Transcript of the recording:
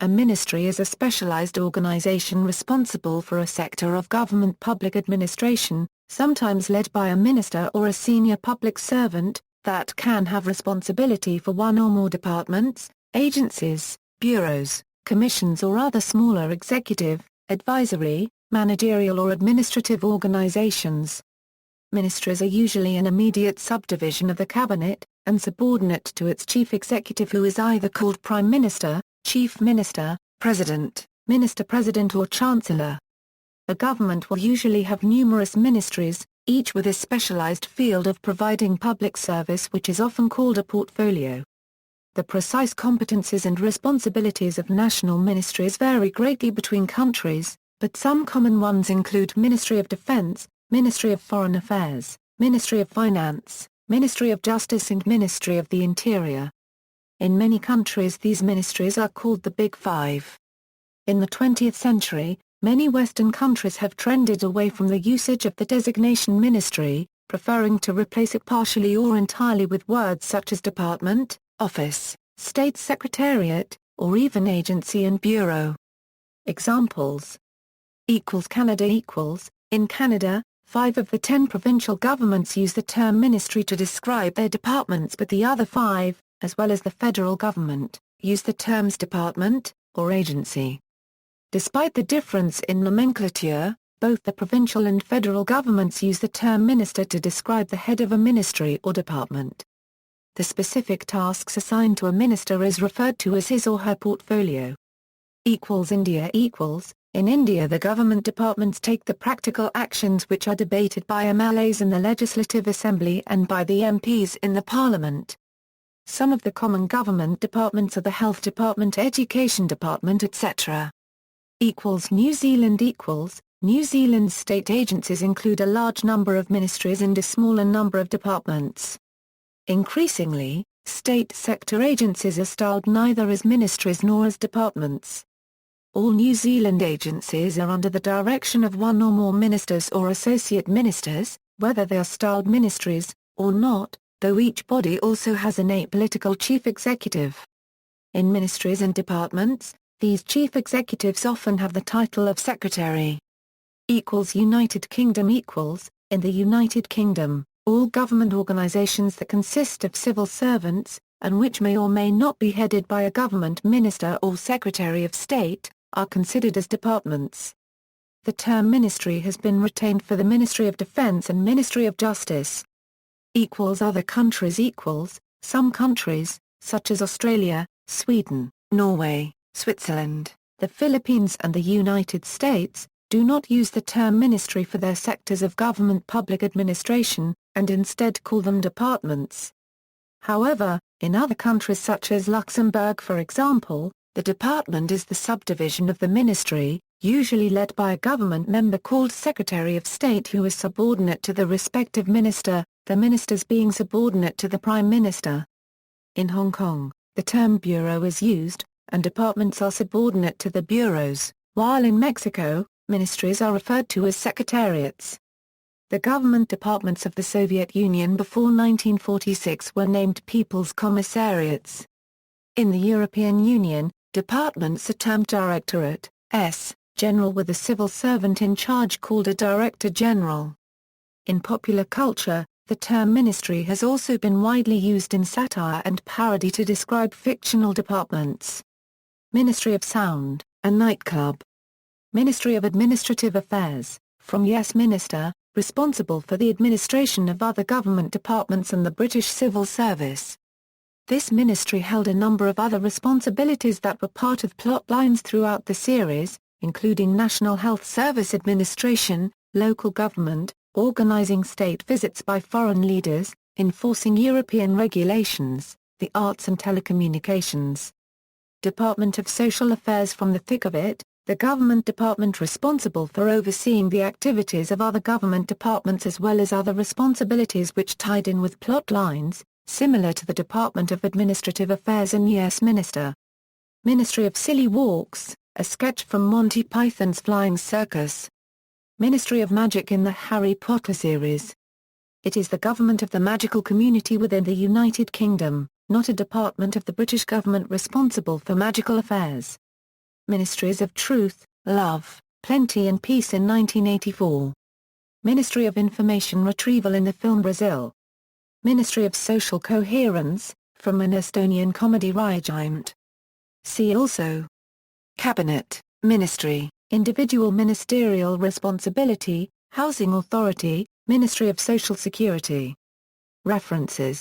A ministry is a specialized organization responsible for a sector of government public administration, sometimes led by a minister or a senior public servant, that can have responsibility for one or more departments, agencies, bureaus, commissions or other smaller executive, advisory, managerial or administrative organizations. Ministries are usually an immediate subdivision of the cabinet, and subordinate to its chief executive, who is either called Prime Minister, Chief Minister, President, Minister-President or Chancellor. A government will usually have numerous ministries, each with a specialized field of providing public service, which is often called a portfolio. The precise competencies and responsibilities of national ministries vary greatly between countries, but some common ones include Ministry of Defense, Ministry of Foreign Affairs, Ministry of Finance, Ministry of Justice and Ministry of the Interior. In many countries these ministries are called the Big Five. In the 20th century, many Western countries have trended away from the usage of the designation ministry, preferring to replace it partially or entirely with words such as department, office, state secretariat, or even agency and bureau. Examples: Canada equals. In Canada, 5 of the 10 provincial governments use the term ministry to describe their departments, but the other 5, as well as the federal government, use the terms department, or agency. Despite the difference in nomenclature, both the provincial and federal governments use the term minister to describe the head of a ministry or department. The specific tasks assigned to a minister is referred to as his or her portfolio. India equals. In India, the government departments take the practical actions which are debated by MLAs in the Legislative Assembly and by the MPs in the Parliament. Some of the common government departments are the Health Department, Education Department, etc. New Zealand equals. New Zealand's state agencies include a large number of ministries and a smaller number of departments. Increasingly, state sector agencies are styled neither as ministries nor as departments. All New Zealand agencies are under the direction of one or more ministers or associate ministers, whether they are styled ministries or not, though each body also has an apolitical chief executive. In ministries and departments, these chief executives often have the title of secretary. United Kingdom equals. In the United Kingdom, all government organisations that consist of civil servants, and which may or may not be headed by a government minister or secretary of state, are considered as departments. The term ministry has been retained for the Ministry of Defence and Ministry of Justice. Other countries equals. Some countries, such as Australia, Sweden, Norway, Switzerland, the Philippines and the United States, do not use the term ministry for their sectors of government public administration, and instead call them departments. However, in other countries such as Luxembourg, for example, the department is the subdivision of the ministry, usually led by a government member called Secretary of State, who is subordinate to the respective minister, the ministers being subordinate to the Prime Minister. In Hong Kong, the term bureau is used, and departments are subordinate to the bureaus, while in Mexico, ministries are referred to as secretariats. The government departments of the Soviet Union before 1946 were named People's Commissariats. In the European Union, departments are termed Directorate, General, with a civil servant in charge called a Director General. In popular culture, the term ministry has also been widely used in satire and parody to describe fictional departments. Ministry of Sound, a nightclub. Ministry of Administrative Affairs, from Yes Minister, responsible for the administration of other government departments and the British Civil Service. This ministry held a number of other responsibilities that were part of plot lines throughout the series, including National Health Service administration, local government, organising state visits by foreign leaders, enforcing European regulations, the arts and telecommunications. Department of Social Affairs. From the thick of it, the government department responsible for overseeing the activities of other government departments as well as other responsibilities which tied in with plot lines, similar to the Department of Administrative Affairs in Yes Minister. Ministry of Silly Walks, a sketch from Monty Python's Flying Circus. Ministry of Magic in the Harry Potter series. It is the government of the magical community within the United Kingdom, not a department of the British government responsible for magical affairs. Ministries of Truth, Love, Plenty and Peace in 1984. Ministry of Information Retrieval in the film Brazil. Ministry of Social Coherence, from an Estonian comedy regiment. See also: Cabinet, Ministry, Individual Ministerial Responsibility, Housing Authority, Ministry of Social Security. References